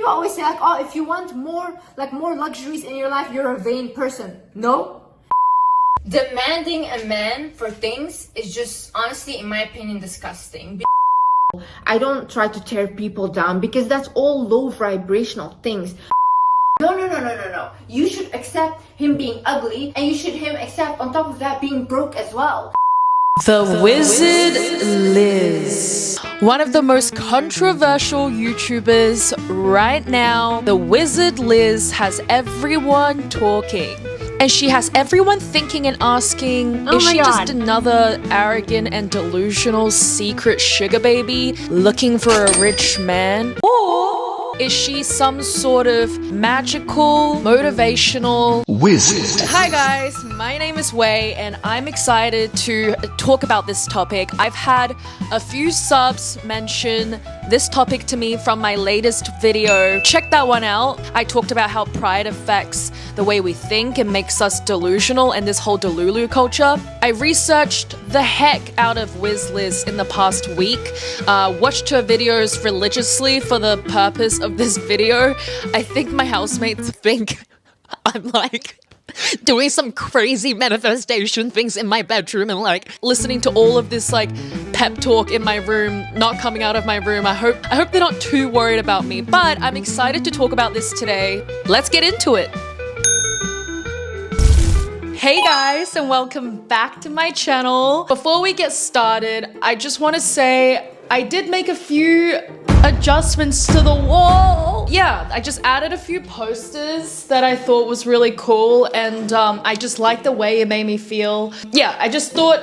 people always say like, oh, if you want more luxuries in your life, you're a vain person. No. Demanding a man for things is just, honestly, in my opinion, disgusting. I don't try to tear people down because that's all low vibrational things. No. You should accept him being ugly, and you should accept on top of that being broke as well. The Wizliz, one of the most controversial YouTubers right now. The Wizliz has everyone talking. And she has everyone thinking and asking, is she just another arrogant and delusional secret sugar baby looking for a rich man? Or is she some sort of magical, motivational wizard? Hi guys, my name is Wei and I'm excited to talk about this topic. I've had a few subs mention this topic to me from my latest video. Check that one out. I talked about how pride affects the way we think and makes us delusional and this whole Delulu culture. I researched the heck out of Wizliz in the past week, watched her videos religiously for the purpose of this video. I think my housemates think I'm like doing some crazy manifestation things in my bedroom and like listening to all of this like pep talk in my room, not coming out of my room. I hope they're not too worried about me, but I'm excited to talk about this today. Let's get into it. Hey guys, and welcome back to my channel. Before we get started, I just want to say I did make a few adjustments to the wall. Yeah, I just added a few posters that I thought was really cool, and I just like the way it made me feel. Yeah, I just thought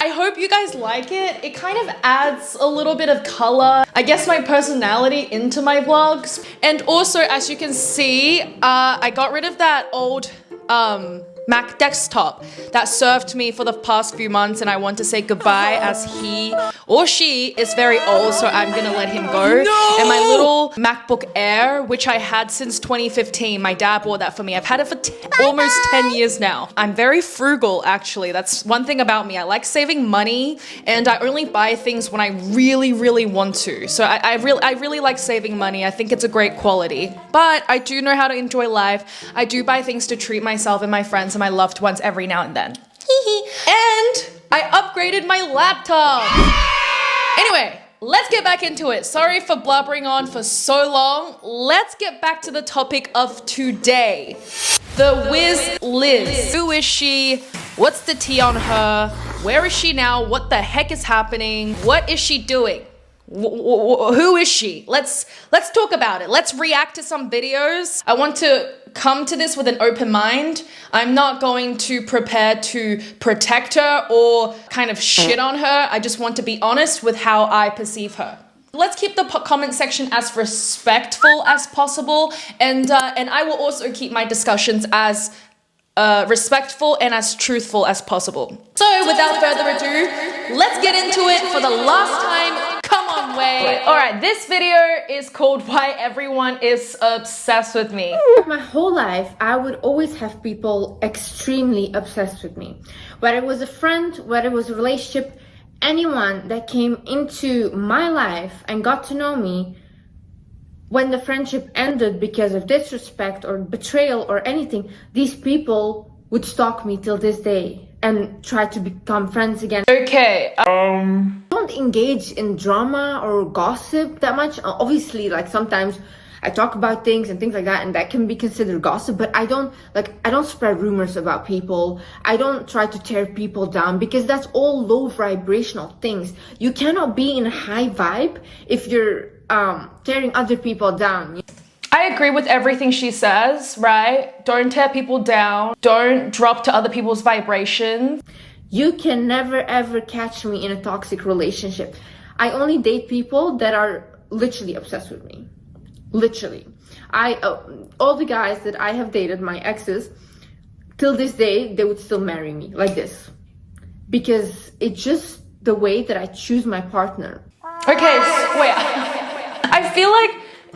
I hope you guys like it. It kind of adds a little bit of color, I guess, my personality into my vlogs. And also, as you can see, I got rid of that old Mac desktop that served me for the past few months, and I want to say goodbye as he or she is very old, so I'm gonna let him go. No! And my little MacBook Air, which I had since 2015, my dad bought that for me. I've had it for almost 10 years now. I'm very frugal, actually. That's one thing about me. I like saving money, and I only buy things when I really want to. So I really like saving money. I think it's a great quality. But I do know how to enjoy life. I do buy things to treat myself and my friends and my loved ones every now and then. And I upgraded my laptop. Anyway, let's get back into it. Sorry for blubbering on for so long. Let's get back to the topic of today. The Wizliz. Who is she? What's the tea on her? Where is she now? What the heck is happening? What is she doing? Who is she? Let's talk about it. Let's react to some videos. I want to come to this with an open mind. I'm not going to prepare to protect her or kind of shit on her. I just want to be honest with how I perceive her. Let's keep the comment section as respectful as possible, and I will also keep my discussions as respectful and as truthful as possible. So without further ado, let's get into it for the last time. Come on, Wei. Alright, this video is called Why Everyone is Obsessed with Me. My whole life, I would always have people extremely obsessed with me. Whether it was a friend, whether it was a relationship, anyone that came into my life and got to know me, when the friendship ended because of disrespect or betrayal or anything, these people would stalk me till this day and try to become friends again. Okay. Don't engage in drama or gossip that much. Obviously, like sometimes I talk about things and things like that, and that can be considered gossip, but I don't spread rumors about people. I don't try to tear people down because that's all low vibrational things. You cannot be in a high vibe if you're tearing other people down. I agree with everything she says, right? Don't tear people down. Don't drop to other people's vibrations. You can never ever catch me in a toxic relationship. I only date people that are literally obsessed with me. Literally. All the guys that I have dated, my exes, till this day, they would still marry me like this. Because it's just the way that I choose my partner. Okay, wait. I feel like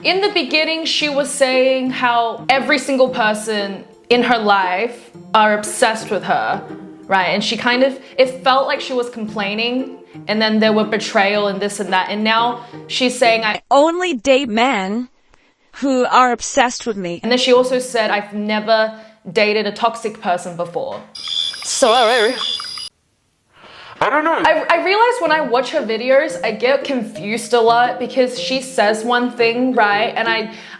in the beginning, she was saying how every single person in her life are obsessed with her, right? And she kind of, it felt like she was complaining. and then there were betrayal and this and that, and now she's saying I only date men who are obsessed with me. and then she also said I've never dated a toxic person before. So I don't know. I realize when I watch her videos, I get confused a lot because she says one thing, right? And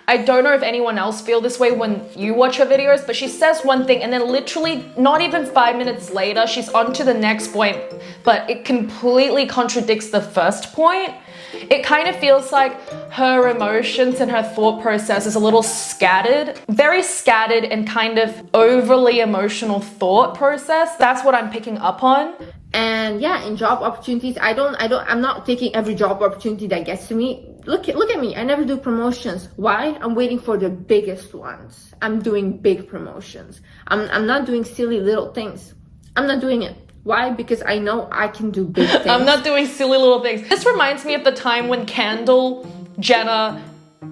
I don't know if anyone else feel this way when you watch her videos, but she says one thing and then literally not even 5 minutes later, she's on to the next point, but it completely contradicts the first point. It kind of feels like her emotions and her thought process is a little scattered, very scattered and kind of overly emotional thought process. That's what I'm picking up on. And yeah, in job opportunities, I'm not taking every job opportunity that gets to me. Look at me. I never do promotions. Why? I'm waiting for the biggest ones. I'm doing big promotions. I'm not doing silly little things. I'm not doing it. Why? Because I know I can do big things. I'm not doing silly little things. This reminds me of the time when Kendall Jenner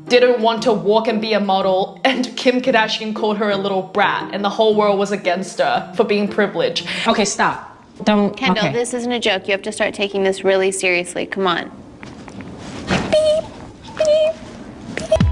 didn't want to walk and be a model and Kim Kardashian called her a little brat and the whole world was against her for being privileged. Okay, stop. Don't. Kendall, okay. this isn't a joke. You have to start taking this really seriously. Come on.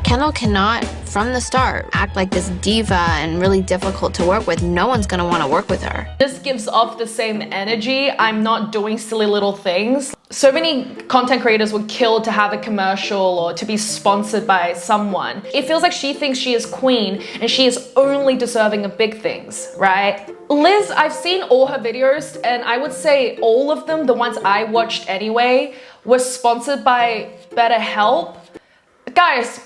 Kendall cannot, from the start, act like this diva and really difficult to work with. No one's gonna want to work with her. This gives off the same energy. I'm not doing silly little things. So many content creators would kill to have a commercial or to be sponsored by someone. It feels like she thinks she is queen and she is only deserving of big things, right? Liz, I've seen all her videos and I would say all of them, the ones I watched anyway, were sponsored by BetterHelp. Guys,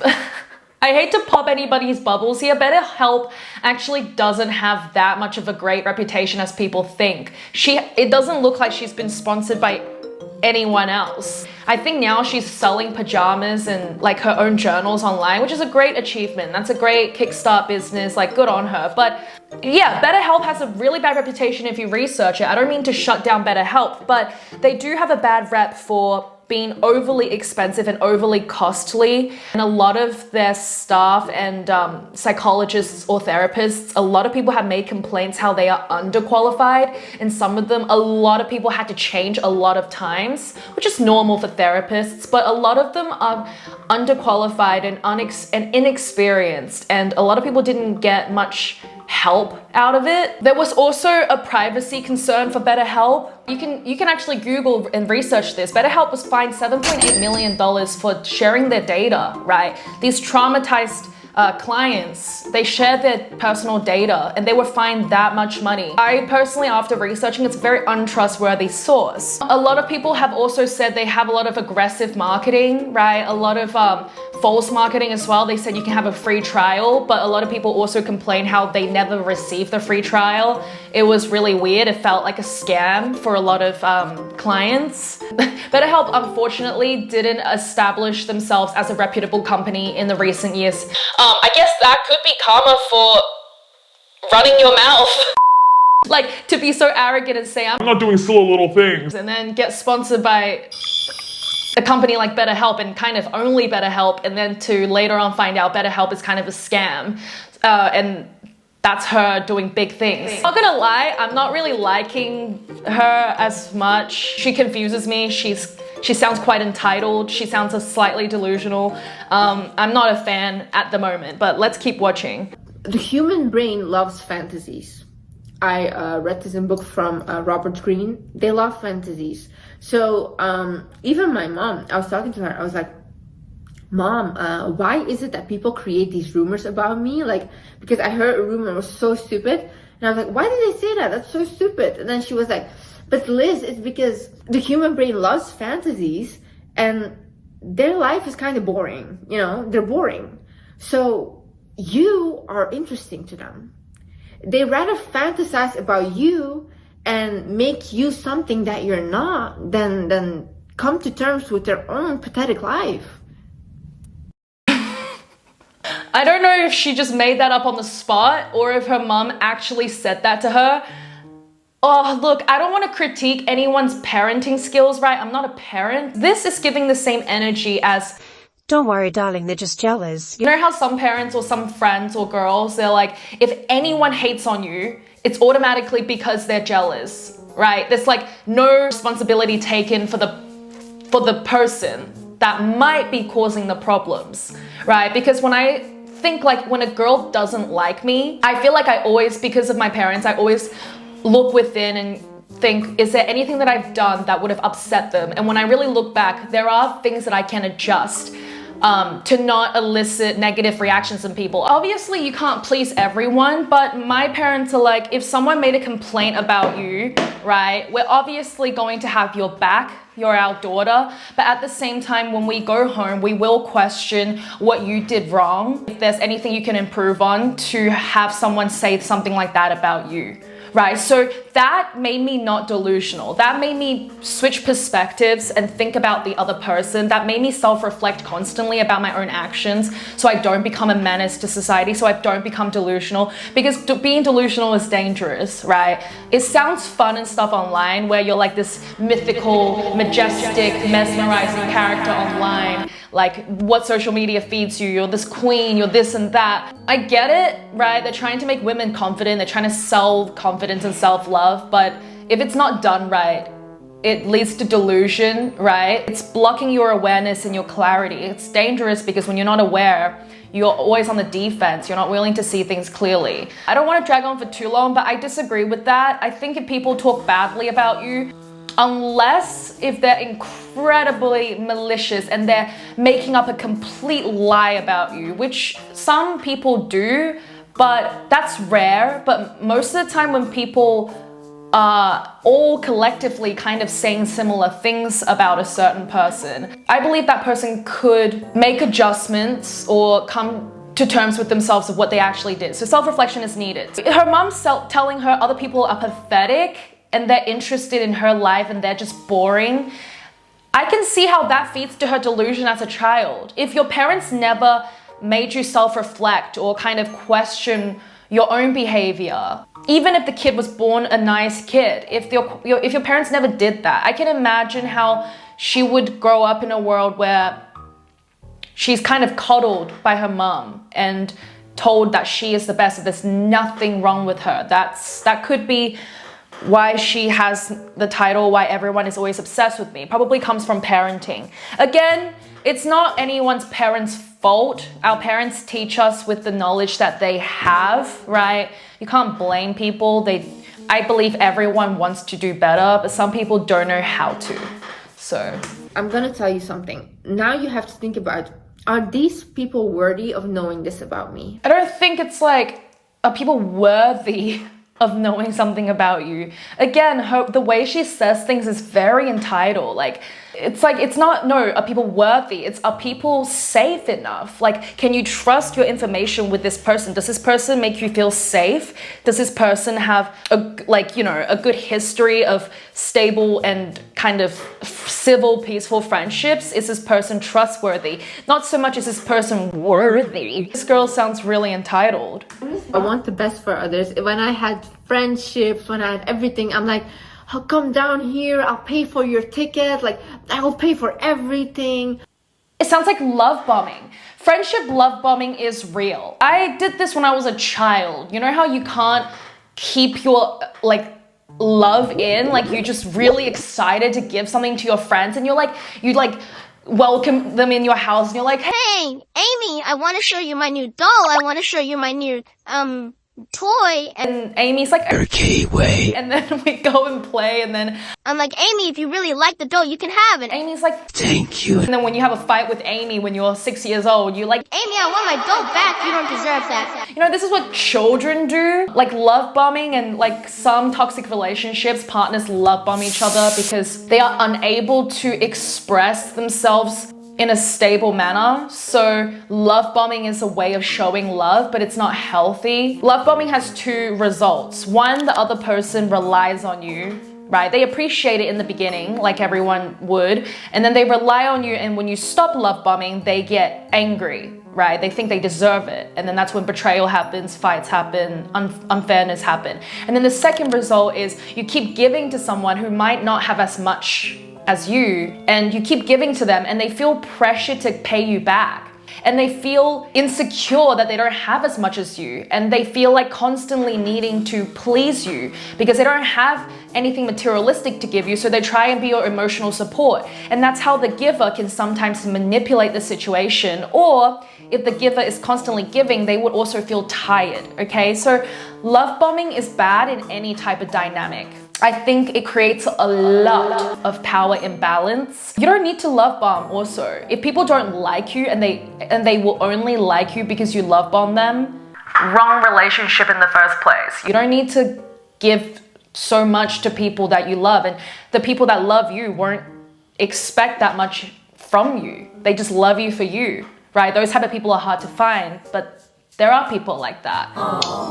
I hate to pop anybody's bubbles here. BetterHelp actually doesn't have that much of a great reputation as people think. It doesn't look like she's been sponsored by anyone else. I think now she's selling pajamas and like her own journals online, which is a great achievement. That's a great kickstart business, like good on her. But yeah, BetterHelp has a really bad reputation if you research it. I don't mean to shut down BetterHelp, but they do have a bad rep for being overly expensive and overly costly. And a lot of their staff and psychologists or therapists, a lot of people have made complaints how they are underqualified. And some of them, a lot of people had to change a lot of times, which is normal for therapists, but a lot of them are underqualified and inexperienced. And a lot of people didn't get much help out of it. There was also a privacy concern for BetterHelp. You can actually Google and research this. BetterHelp was fined $7.8 million for sharing their data, right? These traumatized clients, they shared their personal data and they were fined that much money. I personally, after researching, it's a very untrustworthy source. A lot of people have also said they have a lot of aggressive marketing, right? A lot of false marketing as well. They said you can have a free trial, but a lot of people also complain how they never received the free trial. It was really weird. It felt like a scam for a lot of clients. BetterHelp, unfortunately, didn't establish themselves as a reputable company in the recent years. I guess that could be karma for running your mouth. Like, to be so arrogant and say, I'm not doing silly little things. and then get sponsored by a company like BetterHelp and kind of only BetterHelp, and then to later on find out BetterHelp is kind of a scam. And that's her doing big things. Not gonna lie, I'm not really liking her as much. She confuses me. She sounds quite entitled. She sounds slightly delusional. I'm not a fan at the moment, but let's keep watching. The human brain loves fantasies. I read this in a book from Robert Greene. They love fantasies. So even my mom, I was talking to her, I was like, Mom, why is it that people create these rumors about me? Like, because I heard a rumor was so stupid. And I was like, why did they say that? That's so stupid. And then she was like, but Liz, it's because the human brain loves fantasies and their life is kind of boring. You know, they're boring. So you are interesting to them. They rather fantasize about you and make you something that you're not than come to terms with their own pathetic life. I don't know if she just made that up on the spot or if her mom actually said that to her. Oh, look, I don't want to critique anyone's parenting skills, right? I'm not a parent. This is giving the same energy as, Don't worry, darling, they're just jealous. you know how some parents or some friends or girls, they're like, if anyone hates on you, it's automatically because they're jealous. right? There's like no responsibility taken for the person that might be causing the problems, right? Because when I think like when a girl doesn't like me, I feel like I always, because of my parents, I always look within and think, is there anything that I've done that would have upset them? And when I really look back, there are things that I can adjust to not elicit negative reactions in people. Obviously, you can't please everyone, but my parents are like, if someone made a complaint about you, right, we're obviously going to have your back. You're our daughter, but at the same time, when we go home, we will question what you did wrong. If there's anything you can improve on, to have someone say something like that about you. Right, so that made me not delusional. That made me switch perspectives and think about the other person. That made me self-reflect constantly about my own actions so I don't become a menace to society, so I don't become delusional. Because being delusional is dangerous, right? It sounds fun and stuff online where you're like this mythical, majestic, mesmerizing character online. Like what social media feeds you, you're this queen, you're this and that. I get it, right? They're trying to make women confident, they're trying to sell confidence and self-love, but if it's not done right, it leads to delusion, right? It's blocking your awareness and your clarity. It's dangerous because when you're not aware, you're always on the defense. You're not willing to see things clearly. I don't want to drag on for too long, but I disagree with that. I think if people talk badly about you, unless if they're incredibly malicious and they're making up a complete lie about you, which some people do, but that's rare. But most of the time when people are all collectively kind of saying similar things about a certain person, I believe that person could make adjustments or come to terms with themselves of what they actually did. So self-reflection is needed. Her mom's telling her other people are pathetic and they're interested in her life and they're just boring. I can see how that feeds to her delusion as a child. If your parents never made you self-reflect or kind of question your own behavior, even if the kid was born a nice kid, if your parents never did that, I can imagine how she would grow up in a world where she's kind of coddled by her mom and told that she is the best, that there's nothing wrong with her. That could be why she has the title, why everyone is always obsessed with me. Probably comes from parenting. Again, it's not anyone's parents' fault. Our parents teach us with the knowledge that they have, right? You can't blame people. I believe everyone wants to do better, but some people don't know how to. So I'm gonna tell you something. Now you have to think about, are these people worthy of knowing this about me? I don't think it's like, are people worthy of knowing something about you? Again, the way she says things is very entitled. Like, it's not, no, are people worthy? It's, are people safe enough? Like, can you trust your information with this person? Does this person make you feel safe? Does this person have a good history of stable and kind of civil, peaceful friendships? Is this person trustworthy? Not so much is this person worthy. This girl sounds really entitled. I want the best for others. When I had friendships, when I had everything, I'm like, I'll come down here, I'll pay for your ticket, like, I'll pay for everything. It sounds like love bombing. Friendship love bombing is real. I did this when I was a child. You know how you can't keep your, love in? Like, you're just really excited to give something to your friends and you welcome them in your house and you're like, Hey, Amy, I want to show you my new doll. I want to show you my new, toy. And Amy's like, okay, wait. And then we go and play and then I'm like, Amy, if you really like the doll, you can have it. Amy's like, thank you. And then when you have a fight with Amy when you're 6 years old, you're like, Amy, I want my doll back. You don't deserve that. You know, this is what children do. Like love bombing and like some toxic relationships, partners love bomb each other because they are unable to express themselves in a stable manner. So love bombing is a way of showing love, but it's not healthy. Love bombing has two results. One, the other person relies on you, right? They appreciate it in the beginning, like everyone would, and then they rely on you, and when you stop love bombing, they get angry, right? They think they deserve it, and then that's when betrayal happens, fights happen, unfairness happen. And then the second result is you keep giving to someone who might not have as much as you, and you keep giving to them and they feel pressure to pay you back. And they feel insecure that they don't have as much as you. And they feel like constantly needing to please you because they don't have anything materialistic to give you. So they try and be your emotional support. And that's how the giver can sometimes manipulate the situation. Or if the giver is constantly giving, they would also feel tired, okay? So love bombing is bad in any type of dynamic. I think it creates a lot of power imbalance. You don't need to love bomb also. If people don't like you and they will only like you because you love bomb them, wrong relationship in the first place. You don't need to give so much to people that you love, and the people that love you won't expect that much from you. They just love you for you, right? Those type of people are hard to find, but there are people like that.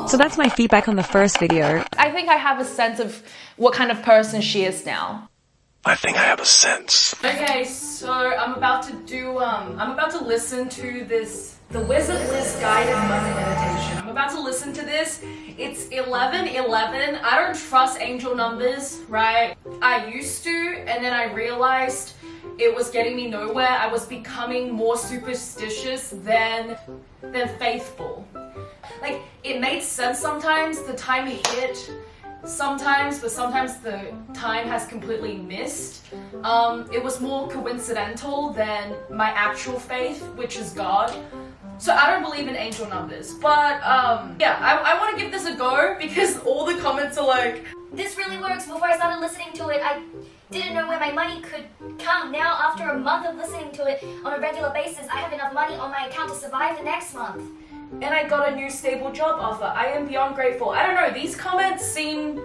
So that's my feedback on the first video. I think I have a sense of what kind of person she is now. I think I have a sense. Okay, so I'm about to listen to the wizliz guided money meditation. I'm about to listen to this. It's 11:11. I don't trust angel numbers, right? I used to, and then I realized it was getting me nowhere. I was becoming more superstitious than faithful. Like, it made sense sometimes, the time hit sometimes, but sometimes the time has completely missed. It was more coincidental than my actual faith, which is God. So I don't believe in angel numbers, but yeah, I want to give this a go because all the comments are like, this really works. Before I started listening to it, I didn't know where my money could come. Now, after a month of listening to it on a regular basis, I have enough money on my account to survive the next month. and I got a new stable job offer. I am beyond grateful. I don't know, these comments seem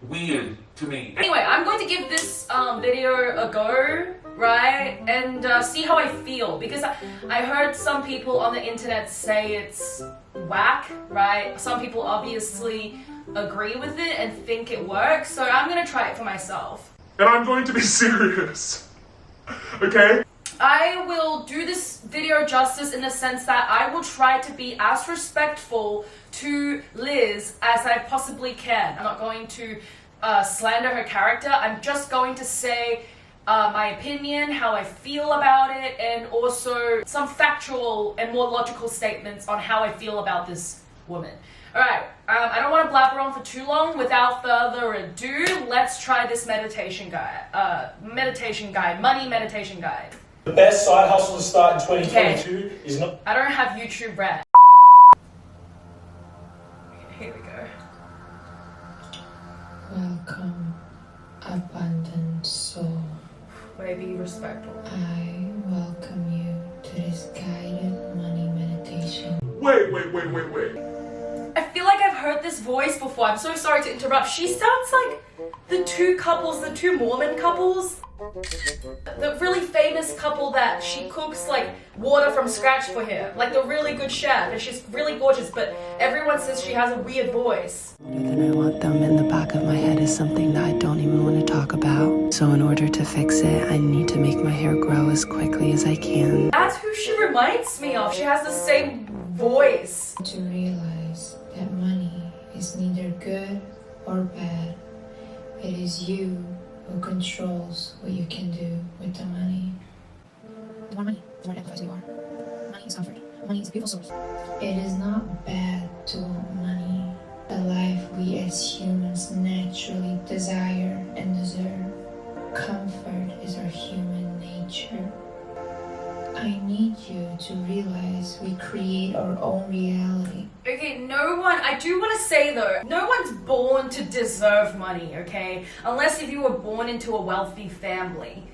Weird to me. Anyway, I'm going to give this video a go, right? And see how I feel, because I heard some people on the internet say it's whack, right? Some people obviously agree with it and think it works, so I'm gonna try it for myself. And I'm going to be serious. Okay? I will do this video justice in the sense that I will try to be as respectful to Liz as I possibly can. I'm not going to slander her character. I'm just going to say my opinion, how I feel about it, and also some factual and more logical statements on how I feel about this woman. Alright, I don't want to blabber on for too long. Without further ado, let's try this meditation guide. Money meditation guide. The best side hustle to start in 2022 is not... I don't have YouTube Red. Here we go. Welcome, abundant soul. Baby, respectful. I welcome you to this guided money meditation. Wait. I feel like I've heard this voice before. I'm so sorry to interrupt. She sounds like the two Mormon couples. The really famous couple that she cooks like water from scratch for him. Like the really good chef, and she's really gorgeous, but everyone says she has a weird voice. Than I want them in the back of my head is something that I don't even want to talk about. So in order to fix it, I need to make my hair grow as quickly as I can. That's who she reminds me of. She has the same voice. To realize that money is neither good or bad. It is you who controls what you can do with the money. The more money, the more empathize you are. Money is comfort. Money is a beautiful source. It is not bad to want money. A life we as humans naturally desire and deserve. Comfort is our human nature. I need you to realize we create our own reality. Okay, I do want to say though, no one's born to deserve money, okay? Unless if you were born into a wealthy family.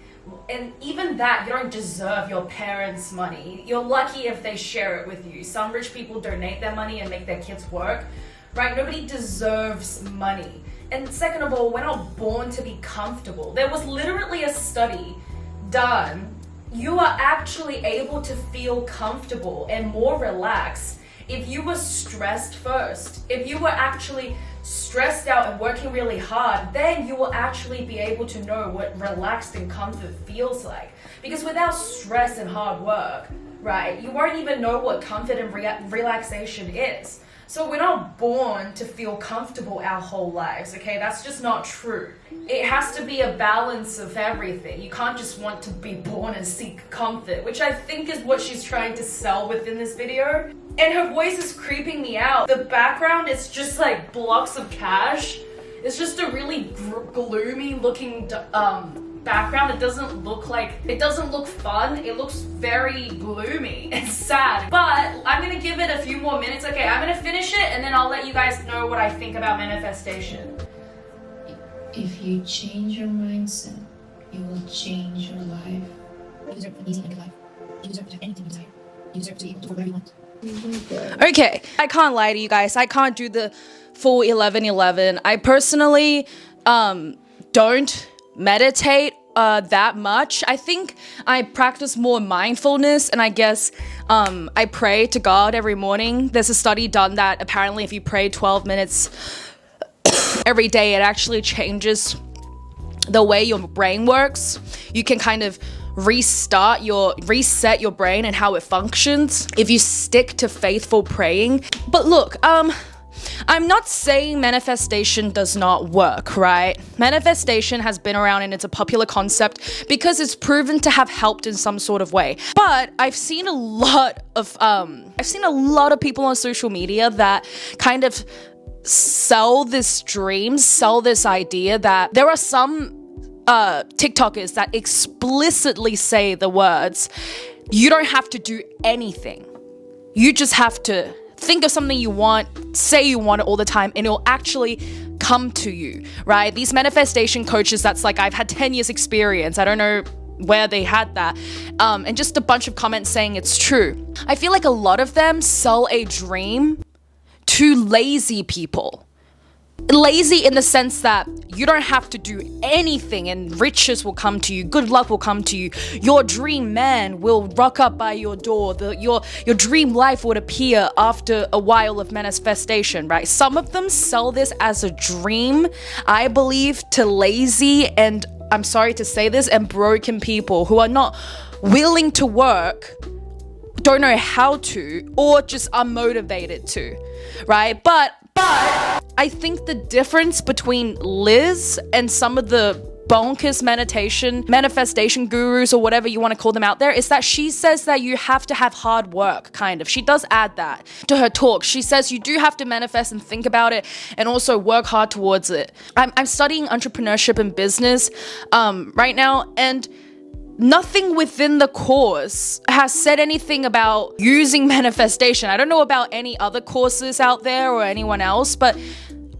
And even that, you don't deserve your parents' money. You're lucky if they share it with you. Some rich people donate their money and make their kids work, right? Nobody deserves money. And second of all, we're not born to be comfortable. There was literally a study done. You are actually able to feel comfortable and more relaxed if you were stressed first. If you were actually stressed out and working really hard, then you will actually be able to know what relaxed and comfort feels like. Because without stress and hard work, right? You won't even know what comfort and relaxation is. So we're not born to feel comfortable our whole lives, okay? That's just not true. It has to be a balance of everything. You can't just want to be born and seek comfort, which I think is what she's trying to sell within this video. And her voice is creeping me out. The background is just like blocks of cash. It's just a really gloomy looking background. It doesn't look fun. It looks very gloomy and sad. But I'm gonna give it a few more minutes. Okay, I'm gonna finish it and then I'll let you guys know what I think about manifestation. If you change your mindset, you will change your life. You deserve an easy and good life. You deserve to have anything you desire. You deserve to be able to go wherever you want. Okay, I can't lie to you guys. I can't do the full 11-11. I personally don't meditate that much. I think I practice more mindfulness, and I guess I pray to God every morning. There's a study done that apparently if you pray 12 minutes every day, it actually changes the way your brain works. You can kind of reset your brain and how it functions if you stick to faithful praying. But look, I'm not saying manifestation does not work, right? Manifestation has been around and it's a popular concept because it's proven to have helped in some sort of way. But I've seen a lot of people on social media that kind of sell this dream, sell this idea that there are some TikTokers that explicitly say the words, you don't have to do anything. You just have to think of something you want, say you want it all the time, and it'll actually come to you, right? These manifestation coaches, that's like, I've had 10 years experience. I don't know where they had that. And just a bunch of comments saying it's true. I feel like a lot of them sell a dream to lazy people. Lazy in the sense that you don't have to do anything and riches will come to you, good luck will come to you, your dream man will rock up by your door, your dream life would appear after a while of manifestation, right? Some of them sell this as a dream, I believe, to lazy and, I'm sorry to say this, and broken people who are not willing to work, don't know how to, or just are motivated to, right? But I think the difference between Liz and some of the bonkers manifestation gurus or whatever you want to call them out there is that she says that you have to have hard work, kind of. She does add that to her talk. She says you do have to manifest and think about it and also work hard towards it. I'm studying entrepreneurship and business right now, and nothing within the course has said anything about using manifestation. I don't know about any other courses out there or anyone else, but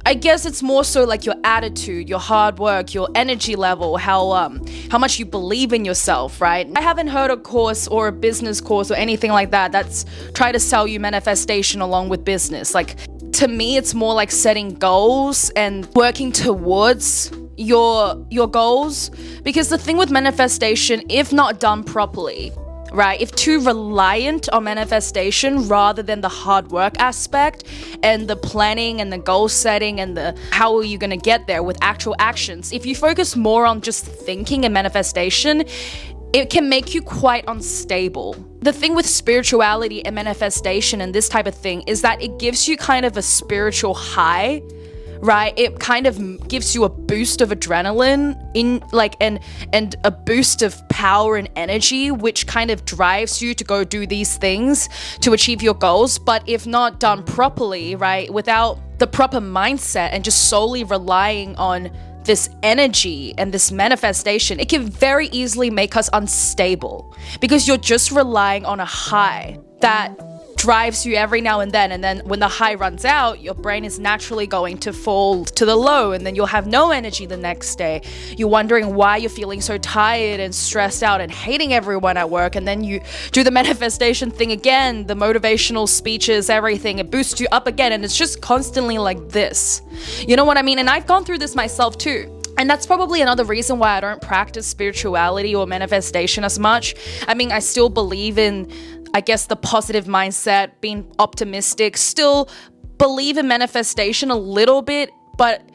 I guess it's more so like your attitude, your hard work, your energy level, how much you believe in yourself, right? I haven't heard a course or a business course or anything like that that's try to sell you manifestation along with business. Like, to me, it's more like setting goals and working towards your goals, because the thing with manifestation, if not done properly, right, if too reliant on manifestation rather than the hard work aspect and the planning and the goal setting and the how are you going to get there with actual actions, if you focus more on just thinking and manifestation, it can make you quite unstable. The thing with spirituality and manifestation and this type of thing is that it gives you kind of a spiritual high, right? It kind of gives you a boost of adrenaline and a boost of power and energy, which kind of drives you to go do these things to achieve your goals. But if not done properly, right, without the proper mindset and just solely relying on this energy and this manifestation, it can very easily make us unstable because you're just relying on a high that drives you every now and then when the high runs out, your brain is naturally going to fall to the low, and then you'll have no energy the next day. You're wondering why you're feeling so tired and stressed out and hating everyone at work, and then you do the manifestation thing again, the motivational speeches, everything, it boosts you up again, and it's just constantly like this. You know what I mean? And I've gone through this myself too. And that's probably another reason why I don't practice spirituality or manifestation as much. I mean, I still believe in, I guess, the positive mindset, being optimistic, still believe in manifestation a little bit, but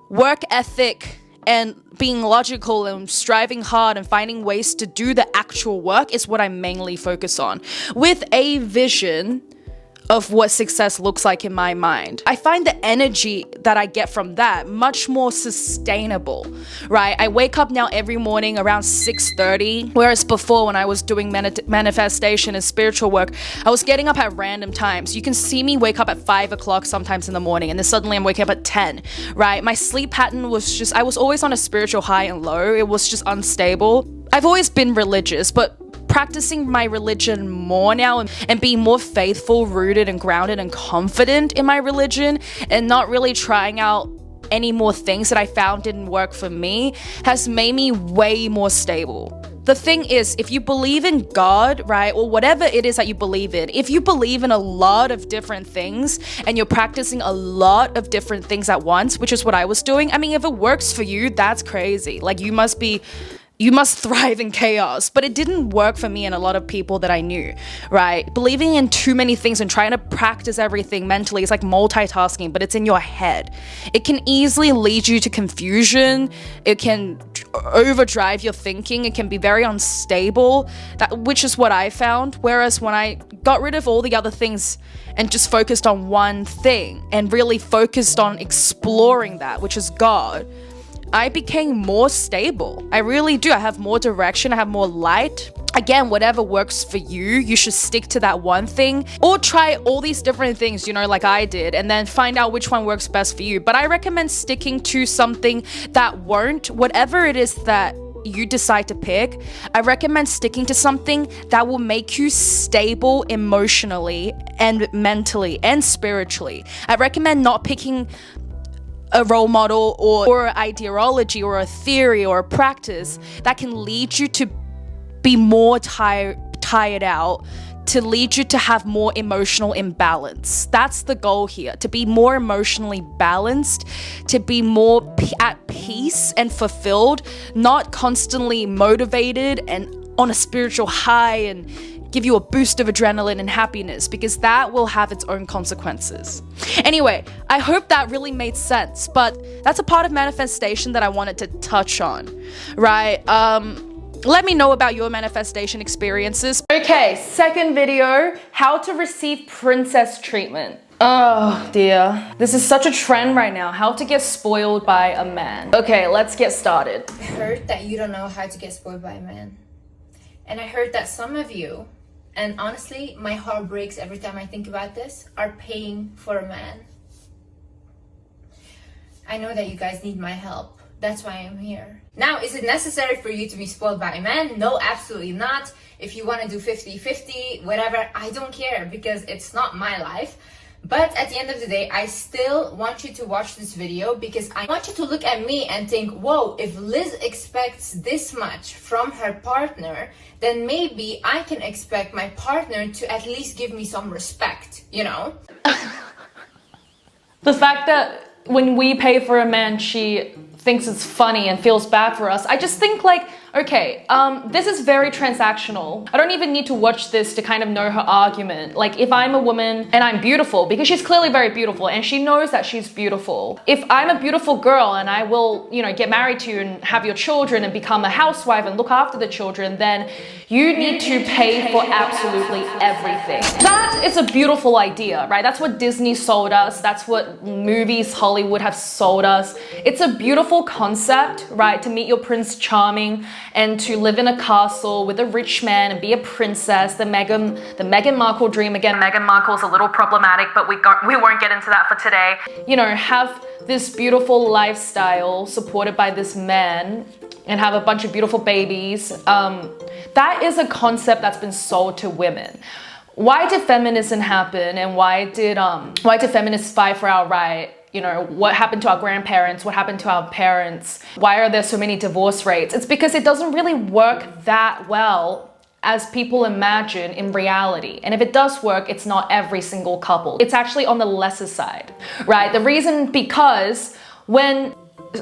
work ethic and being logical and striving hard and finding ways to do the actual work is what I mainly focus on, with a vision of what success looks like in my mind. I find the energy that I get from that much more sustainable, right? I wake up now every morning around 6:30, whereas before when I was doing manifestation and spiritual work, I was getting up at random times. You can see me wake up at 5 o'clock sometimes in the morning, and then suddenly I'm waking up at 10, right? My sleep pattern was just, I was always on a spiritual high and low. It was just unstable. I've always been religious, but practicing my religion more now and being more faithful, rooted and grounded and confident in my religion, and not really trying out any more things that I found didn't work for me, has made me way more stable. The thing is, if you believe in God, right, or whatever it is that you believe in, if you believe in a lot of different things and you're practicing a lot of different things at once, which is what I was doing, I mean, if it works for you, that's crazy. Like, you must thrive in chaos. But it didn't work for me and a lot of people that I knew, right? Believing in too many things and trying to practice everything mentally is like multitasking, but it's in your head. It can easily lead you to confusion. It can overdrive your thinking. It can be very unstable, which is what I found. Whereas when I got rid of all the other things and just focused on one thing and really focused on exploring that, which is God, I became more stable. I really do. I have more direction. I have more light. Again, whatever works for you, you should stick to that one thing, or try all these different things, you know, like I did, and then find out which one works best for you. But I recommend sticking to something that won't, whatever it is that you decide to pick, I recommend sticking to something that will make you stable emotionally and mentally and spiritually. I recommend not picking a role model or ideology or a theory or a practice that can lead you to be more tired out, to lead you to have more emotional imbalance. That's the goal here, to be more emotionally balanced, to be more at peace and fulfilled, not constantly motivated and on a spiritual high and give you a boost of adrenaline and happiness, because that will have its own consequences. Anyway, I hope that really made sense, but that's a part of manifestation that I wanted to touch on, right? Let me know about your manifestation experiences. Okay, second video, how to receive princess treatment. Oh dear, this is such a trend right now, how to get spoiled by a man. Okay, let's get started. I heard that you don't know how to get spoiled by a man. And I heard that some of you, and honestly, my heart breaks every time I think about this, are paying for a man. I know that you guys need my help. That's why I'm here. Now, is it necessary for you to be spoiled by a man? No, absolutely not. If you want to do 50-50, whatever, I don't care, because it's not my life. But at the end of the day, I still want you to watch this video, because I want you to look at me and think, whoa, if Liz expects this much from her partner, then maybe I can expect my partner to at least give me some respect, you know? The fact that when we pay for a man, she thinks it's funny and feels bad for us, I just think like, okay, this is very transactional. I don't even need to watch this to kind of know her argument. Like, if I'm a woman and I'm beautiful, because she's clearly very beautiful and she knows that she's beautiful. If I'm a beautiful girl and I will, you know, get married to you and have your children and become a housewife and look after the children, then you need to pay for absolutely everything. That is a beautiful idea, right? That's what Disney sold us. That's what movies, Hollywood have sold us. It's a beautiful concept, right? To meet your Prince Charming and to live in a castle with a rich man and be a princess, the Meghan Markle dream. Again, Meghan Markle's a little problematic, but we won't get into that for today. You know, have this beautiful lifestyle supported by this man and have a bunch of beautiful babies. That is a concept that's been sold to women. Why did feminism happen, and why did feminists fight for our right? You know, what happened to our grandparents? What happened to our parents? Why are there so many divorce rates? It's because it doesn't really work that well as people imagine in reality. And if it does work, it's not every single couple. It's actually on the lesser side, right? The reason, because when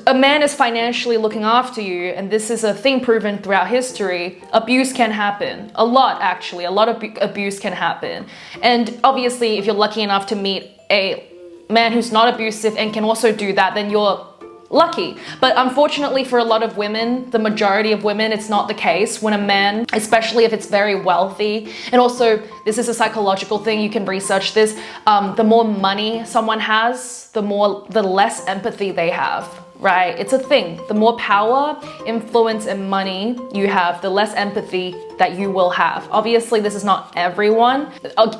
a man is financially looking after you, and this is a thing proven throughout history, abuse can happen. A lot, actually. A lot of abuse can happen. And obviously, if you're lucky enough to meet a man who's not abusive and can also do that, then you're lucky. But unfortunately for a lot of women, the majority of women, it's not the case. When a man, especially if it's very wealthy, and also this is a psychological thing, you can research this, the more money someone has, the less empathy they have, right? It's a thing. The more power, influence, and money you have, the less empathy that you will have. Obviously, this is not everyone.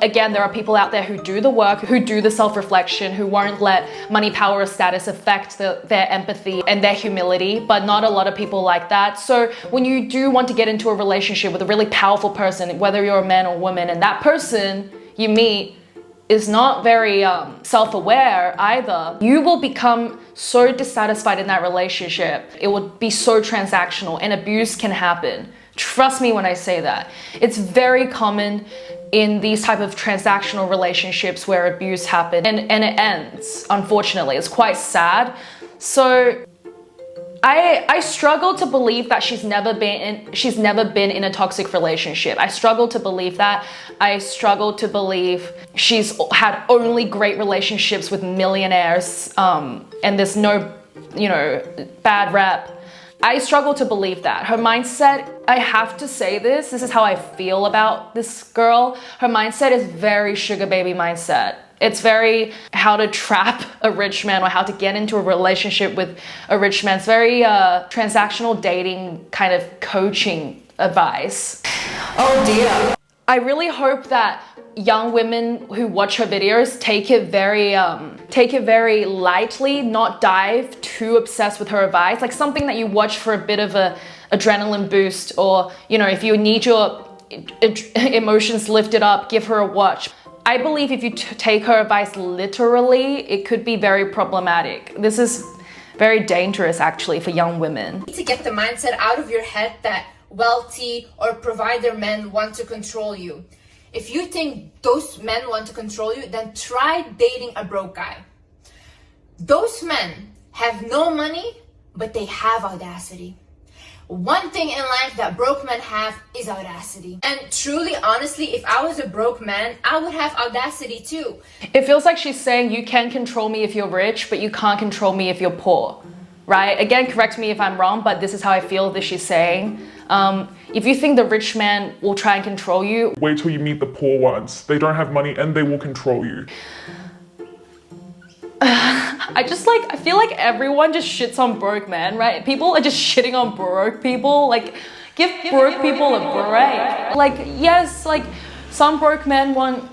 Again, there are people out there who do the work, who do the self-reflection, who won't let money, power, or status affect their empathy and their humility, but not a lot of people like that. So when you do want to get into a relationship with a really powerful person, whether you're a man or woman, and that person you meet is not very self-aware either, you will become so dissatisfied in that relationship. It will be so transactional, and abuse can happen. Trust me when I say that. It's very common in these type of transactional relationships where abuse happens and it ends, unfortunately. It's quite sad. So I struggle to believe that she's never been in a toxic relationship. I struggle to believe that. I struggle to believe she's had only great relationships with millionaires, and there's no, bad rep. I struggle to believe that. Her mindset, I have to say this is how I feel about this girl. Her mindset is very sugar baby mindset. It's very how to trap a rich man or how to get into a relationship with a rich man. It's very transactional dating kind of coaching advice. Oh dear. I really hope that young women who watch her videos take it very lightly, not dive too obsessed with her advice, like something that you watch for a bit of a adrenaline boost, or if you need your emotions lifted up, give her a watch. I believe if you take her advice literally, it could be very problematic. This is very dangerous actually for young women. You need to get the mindset out of your head that wealthy or provider men want to control you. If you think those men want to control you, then try dating a broke guy. Those men have no money, but they have audacity. One thing in life that broke men have is audacity. And truly, honestly, if I was a broke man, I would have audacity too. It feels like she's saying you can control me if you're rich, but you can't control me if you're poor, right? Again, correct me if I'm wrong, but this is how I feel that she's saying. If you think the rich man will try and control you, wait till you meet the poor ones. They don't have money and they will control you. I feel like everyone just shits on broke men, right? People are just shitting on broke people. Like, give broke people a break. Like, yes, like some broke men want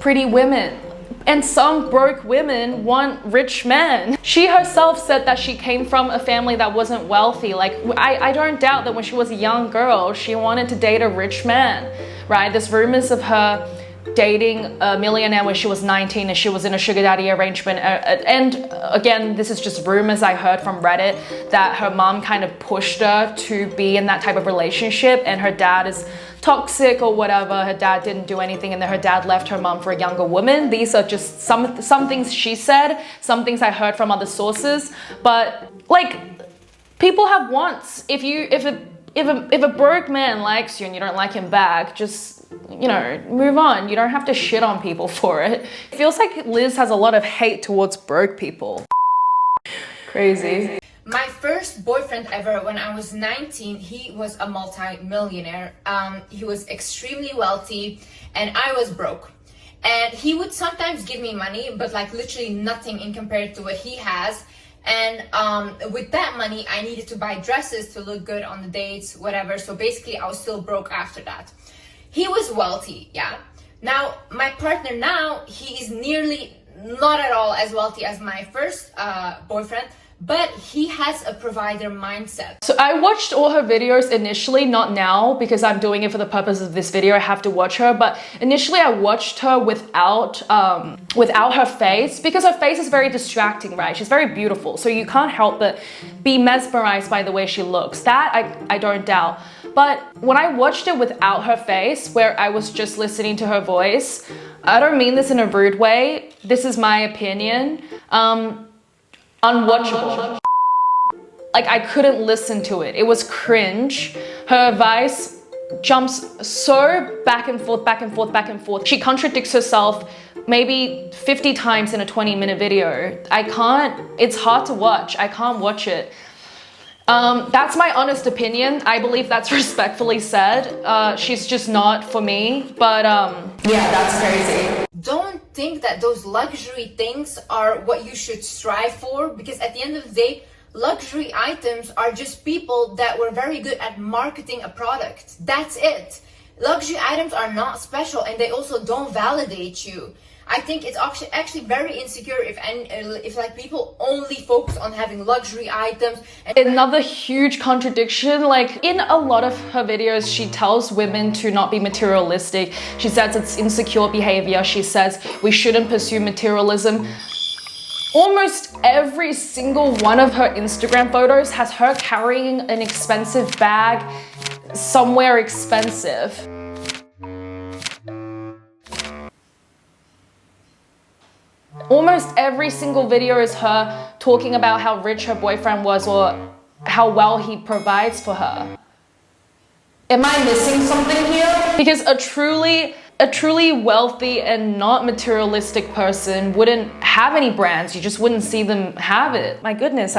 pretty women, and some broke women want rich men. She herself said that she came from a family that wasn't wealthy. Like, I don't doubt that when she was a young girl, she wanted to date a rich man, right? There's rumors of her dating a millionaire when she was 19 and she was in a sugar daddy arrangement. And again, this is just rumors I heard from Reddit, that her mom kind of pushed her to be in that type of relationship, and her dad is toxic or whatever. Her dad didn't do anything, and then her dad left her mom for a younger woman. These are just some things she said, some things I heard from other sources. But like, people have wants. If a broke man likes you and you don't like him back, just move on. You don't have to shit on people for it. It feels like Liz has a lot of hate towards broke people. Crazy. My first boyfriend ever when I was 19, he was a multi-millionaire. He was extremely wealthy and I was broke. And he would sometimes give me money, but like literally nothing in compared to what he has. And with that money, I needed to buy dresses to look good on the dates, whatever. So basically I was still broke after that. He was wealthy, yeah. Now, my partner now, he is nearly not at all as wealthy as my first boyfriend, but he has a provider mindset. So I watched all her videos initially, not now, because I'm doing it for the purpose of this video. I have to watch her, but initially I watched her without her face, because her face is very distracting, right? She's very beautiful, so you can't help but be mesmerized by the way she looks. That I don't doubt. But when I watched it without her face, where I was just listening to her voice, I don't mean this in a rude way, this is my opinion, unwatchable. Like, I couldn't listen to it. It was cringe. Her advice jumps so back and forth, back and forth, back and forth. She contradicts herself maybe 50 times in a 20-minute video. It's hard to watch. I can't watch it. That's my honest opinion. I believe that's respectfully said. She's just not for me, but yeah, that's crazy. Don't think that those luxury things are what you should strive for, because at the end of the day, luxury items are just people that were very good at marketing a product. That's it. Luxury items are not special, and they also don't validate you. I think it's actually very insecure if like people only focus on having luxury items. Another huge contradiction, like in a lot of her videos, she tells women to not be materialistic. She says it's insecure behavior. She says we shouldn't pursue materialism. Almost every single one of her Instagram photos has her carrying an expensive bag somewhere expensive. Almost every single video is her talking about how rich her boyfriend was or how well he provides for her. Am I missing something here? Because a truly wealthy and not materialistic person wouldn't have any brands. You just wouldn't see them have it. My goodness,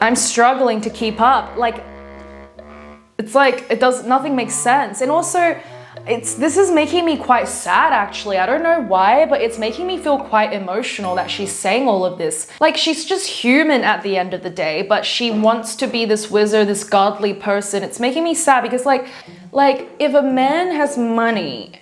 I'm struggling to keep up. Like, it's like nothing makes sense. And also, this is making me quite sad actually. I don't know why, but it's making me feel quite emotional that she's saying all of this. Like, she's just human at the end of the day, but she wants to be this wizard, this godly person. It's making me sad because like if a man has money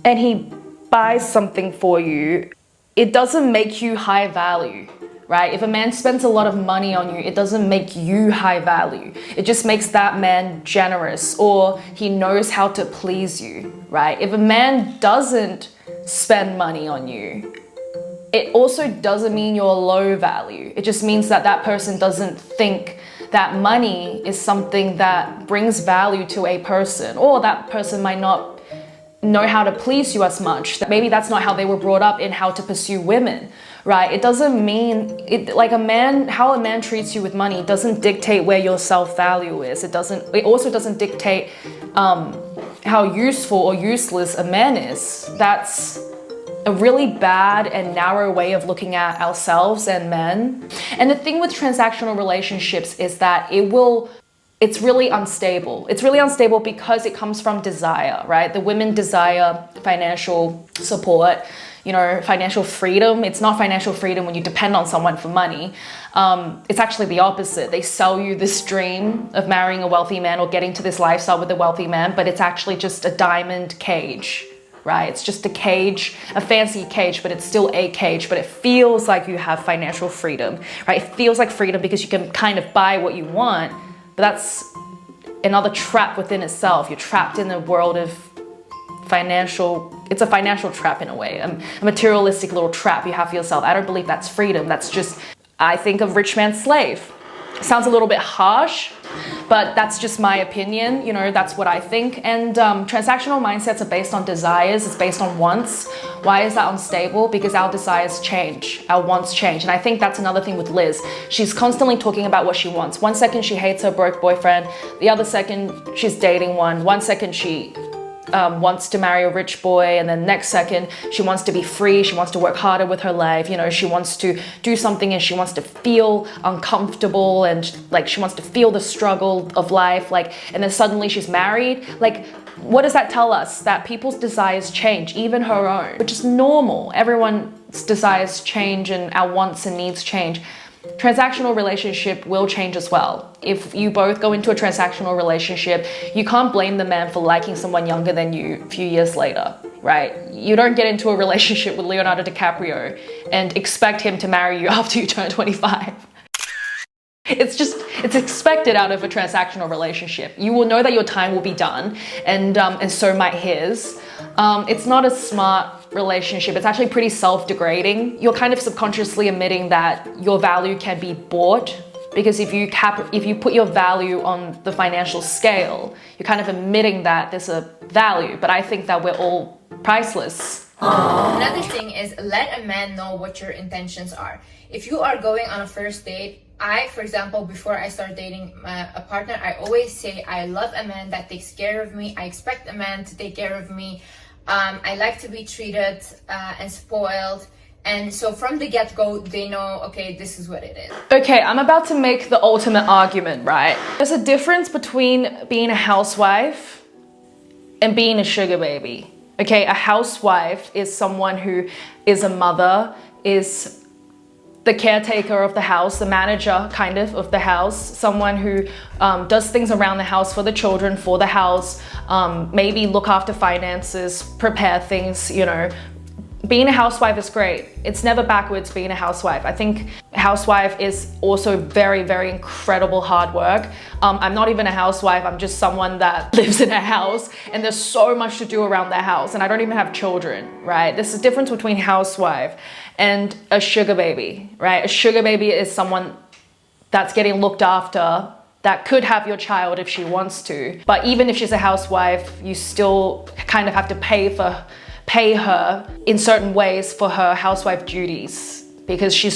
and he buys something for you, it doesn't make you high value, right? If a man spends a lot of money on you, it doesn't make you high value. It just makes that man generous, or he knows how to please you, right? If a man doesn't spend money on you, it also doesn't mean you're low value. It just means that that person doesn't think that money is something that brings value to a person, or that person might not know how to please you as much. Maybe that's not how they were brought up in how to pursue women, right? It doesn't mean, how a man treats you with money doesn't dictate where your self-value is. It also doesn't dictate how useful or useless a man is. That's a really bad and narrow way of looking at ourselves and men. And the thing with transactional relationships is that it's really unstable. It's really unstable because it comes from desire, right? The women desire financial support, financial freedom. It's not financial freedom when you depend on someone for money. It's actually the opposite. They sell you this dream of marrying a wealthy man or getting to this lifestyle with a wealthy man, but it's actually just a diamond cage, right? It's just a cage, a fancy cage, but it's still a cage, but it feels like you have financial freedom, right? It feels like freedom because you can kind of buy what you want. But that's another trap within itself. You're trapped in a world of it's a financial trap in a way, a materialistic little trap you have for yourself. I don't believe that's freedom. That's just, I think of rich man's slave. Sounds a little bit harsh, but that's just my opinion. That's what I think. And transactional mindsets are based on desires. It's based on wants. Why is that unstable? Because our desires change, our wants change. And I think that's another thing with Liz. She's constantly talking about what she wants. One second she hates her broke boyfriend. The other second she's dating one. One second she wants to marry a rich boy, and then next second she wants to be free, she wants to work harder with her life, she wants to do something and she wants to feel uncomfortable and she wants to feel the struggle of life, and then suddenly she's married. What does that tell us? That people's desires change, even her own, which is normal. Everyone's desires change and our wants and needs change. Transactional relationship will change as well. If you both go into a transactional relationship, you can't blame the man for liking someone younger than you a few years later, right? You don't get into a relationship with Leonardo DiCaprio and expect him to marry you after you turn 25. It's expected out of a transactional relationship. You will know that your time will be done, and so might his. It's not a smart relationship. It's actually pretty self-degrading. You're kind of subconsciously admitting that your value can be bought, because if you put your value on the financial scale, you're kind of admitting that there's a value. But I think that we're all priceless. Another thing is, let a man know what your intentions are. If you are going on a first date, for example, before I start dating a partner, I always say I love a man that takes care of me. I expect a man to take care of me. I like to be treated and spoiled. And so from the get-go, they know, okay, this is what it is. Okay, I'm about to make the ultimate argument, right? There's a difference between being a housewife and being a sugar baby. Okay, a housewife is someone who is a mother, is the caretaker of the house, the manager kind of the house, someone who does things around the house for the children, for the house, maybe look after finances, prepare things, you know. Being a housewife is great. It's never backwards being a housewife. I think housewife is also very, very incredible hard work. I'm not even a housewife, I'm just someone that lives in a house and there's so much to do around the house and I don't even have children, right? There's a difference between housewife and a sugar baby, right? A sugar baby is someone that's getting looked after, that could have your child if she wants to. But even if she's a housewife, you still kind of have to pay her in certain ways for her housewife duties because she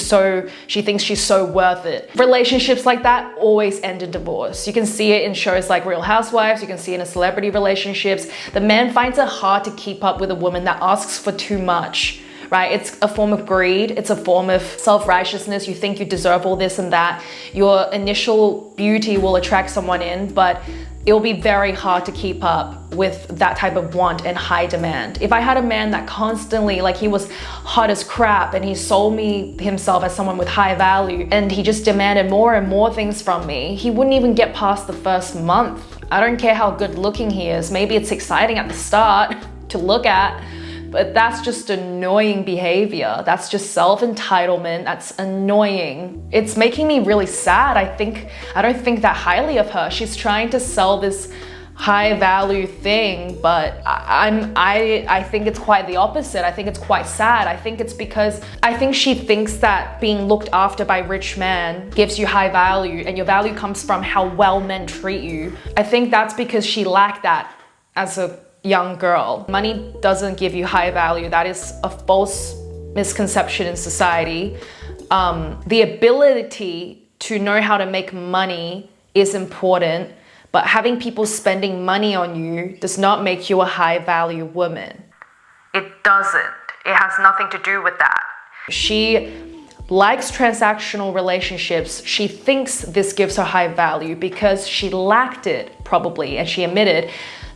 thinks she's so worth it. Relationships like that always end in divorce. You can see it in shows like Real Housewives, you can see it in celebrity relationships. The man finds it hard to keep up with a woman that asks for too much, right? It's a form of greed, it's a form of self-righteousness. You think you deserve all this and that. Your initial beauty will attract someone in, but it'll be very hard to keep up with that type of want and high demand. If I had a man that constantly, like he was hot as crap and he sold me himself as someone with high value and he just demanded more and more things from me, he wouldn't even get past the first month. I don't care how good looking he is. Maybe it's exciting at the start to look at, but that's just annoying behavior. That's just self-entitlement. That's annoying. It's making me really sad. I don't think that highly of her. She's trying to sell this high value thing, but I think it's quite the opposite. I think it's quite sad. I think it's because I think she thinks that being looked after by rich men gives you high value and your value comes from how well men treat you. I think that's because she lacked that as a young girl. Money doesn't give you high value. That is a false misconception in society. The ability to know how to make money is important, but having people spending money on you does not make you a high value woman. It doesn't. It has nothing to do with that. She likes transactional relationships. She thinks this gives her high value because she lacked it probably, and she admitted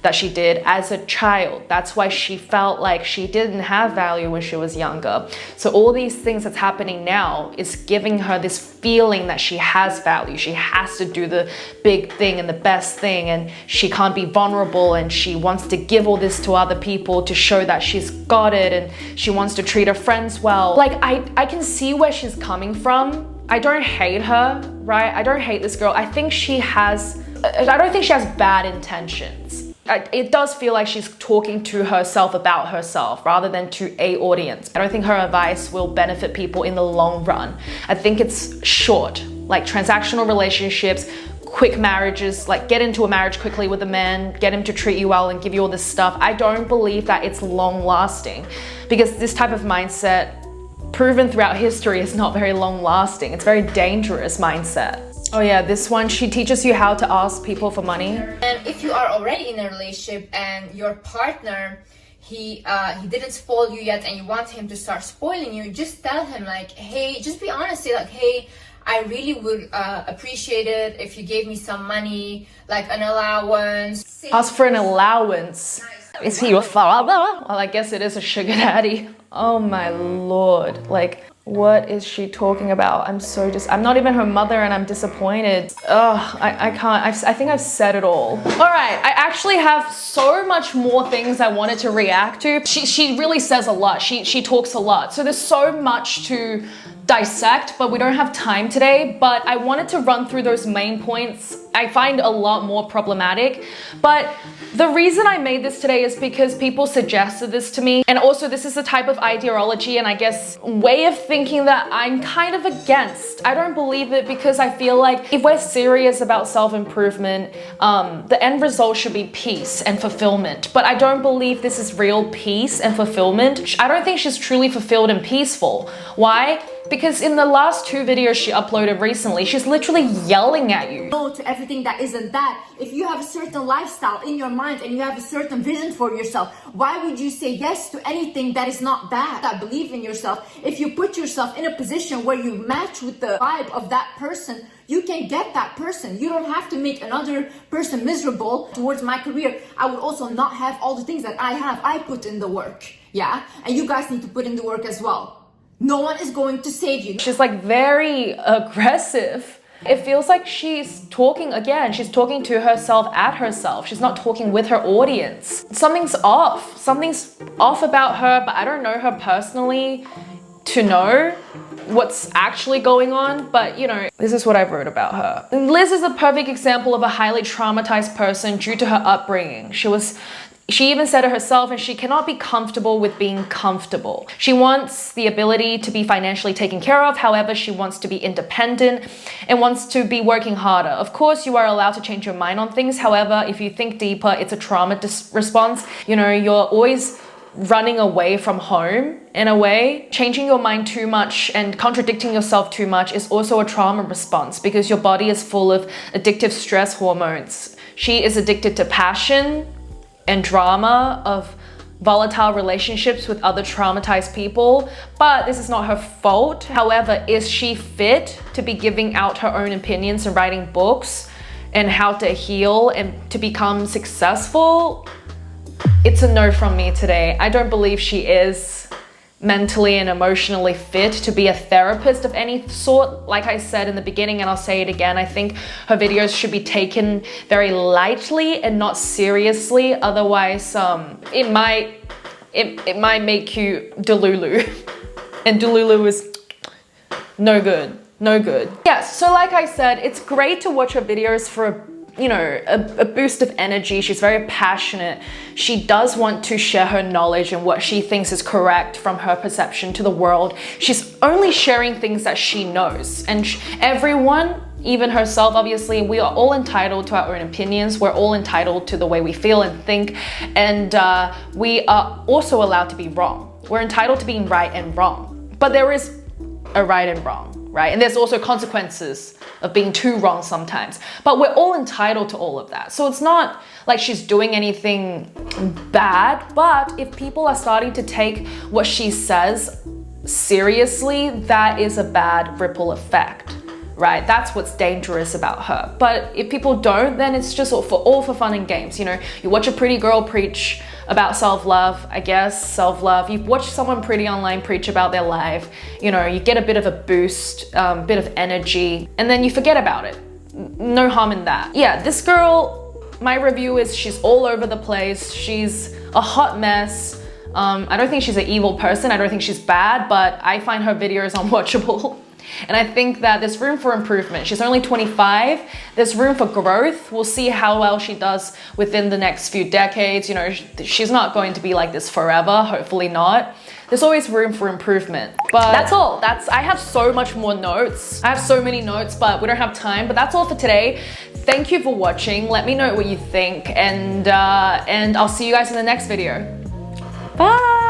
that she did as a child. That's why she felt like she didn't have value when she was younger. So all these things that's happening now is giving her this feeling that she has value. She has to do the big thing and the best thing, and she can't be vulnerable, and she wants to give all this to other people to show that she's got it, and she wants to treat her friends well. Like, I can see where she's coming from. I don't hate her, right? I don't hate this girl. I don't think she has bad intentions. It does feel like she's talking to herself about herself rather than to a audience. I don't think her advice will benefit people in the long run. I think it's short, like transactional relationships, quick marriages, like get into a marriage quickly with a man, get him to treat you well and give you all this stuff. I don't believe that it's long lasting because this type of mindset, proven throughout history, is not very long lasting. It's a very dangerous mindset. Oh yeah, this one, she teaches you how to ask people for money. And if you are already in a relationship and your partner, he didn't spoil you yet and you want him to start spoiling you, just tell him like, hey, just be honest, say like, hey, I really would appreciate it if you gave me some money, like an allowance. Ask for an allowance. Is he your father? Well, I guess it is a sugar daddy. Oh my lord, like, what is she talking about? I'm not even her mother and I'm disappointed. Ugh, I can't, I think I've said it all. All right, I actually have so much more things I wanted to react to. She really says a lot. She talks a lot. So there's so much to dissect, but we don't have time today. But I wanted to run through those main points. I find a lot more problematic, but the reason I made this today is because people suggested this to me, and also this is the type of ideology and I guess way of thinking that I'm kind of against. I don't believe it because I feel like if we're serious about self-improvement, the end result should be peace and fulfillment, but I don't believe this is real peace and fulfillment. I don't think she's truly fulfilled and peaceful. Why? Because in the last 2 videos she uploaded recently, she's literally yelling at you. No to everything that isn't that. If you have a certain lifestyle in your mind and you have a certain vision for yourself, why would you say yes to anything that is not that? That believe in yourself. If you put yourself in a position where you match with the vibe of that person, you can get that person. You don't have to make another person miserable. Towards my career, I would also not have all the things that I have. I put in the work, yeah? And you guys need to put in the work as well. No one is going to save you. She's like very aggressive. It feels like she's talking again. She's talking to herself at herself. She's not talking with her audience. Something's off. Something's off about her, but I don't know her personally to know what's actually going on. But you know, this is what I wrote about her. And Liz is a perfect example of a highly traumatized person due to her upbringing. She even said it herself, and she cannot be comfortable with being comfortable. She wants the ability to be financially taken care of. However, she wants to be independent and wants to be working harder. Of course, you are allowed to change your mind on things. However, if you think deeper, it's a trauma response. You know, you're always running away from home in a way. Changing your mind too much and contradicting yourself too much is also a trauma response because your body is full of addictive stress hormones. She is addicted to passion and drama of volatile relationships with other traumatized people, but this is not her fault. However, is she fit to be giving out her own opinions and writing books and how to heal and to become successful? It's a no from me today. I don't believe she is mentally and emotionally fit to be a therapist of any sort. Like I said in the beginning, and I'll say it again, I think her videos should be taken very lightly and not seriously. Otherwise, it might make you Delulu. And Delulu is no good, no good. Yes, so like I said, it's great to watch her videos for a boost of energy. She's very passionate. She does want to share her knowledge and what she thinks is correct from her perception to the world. She's only sharing things that she knows. And everyone, even herself, obviously, we are all entitled to our own opinions. We're all entitled to the way we feel and think. And we are also allowed to be wrong. We're entitled to being right and wrong. But there is a right and wrong, right? And there's also consequences of being too wrong sometimes. But we're all entitled to all of that. So it's not like she's doing anything bad, but if people are starting to take what she says seriously, that is a bad ripple effect, right? That's what's dangerous about her. But if people don't, then it's just all for fun and games. You know, you watch a pretty girl preach about self-love, I guess, self-love. You've watched someone pretty online preach about their life, you know, you get a bit of a boost, bit of energy, and then you forget about it. No harm in that. Yeah, this girl, my review is she's all over the place. She's a hot mess. I don't think she's an evil person. I don't think she's bad, but I find her videos unwatchable. And I think that there's room for improvement. She's only 25. There's room for growth. We'll see how well she does within the next few decades. You know, she's not going to be like this forever. Hopefully not. There's always room for improvement. But that's all. I have so much more notes. I have so many notes, but we don't have time. But that's all for today. Thank you for watching. Let me know what you think. And I'll see you guys in the next video. Bye.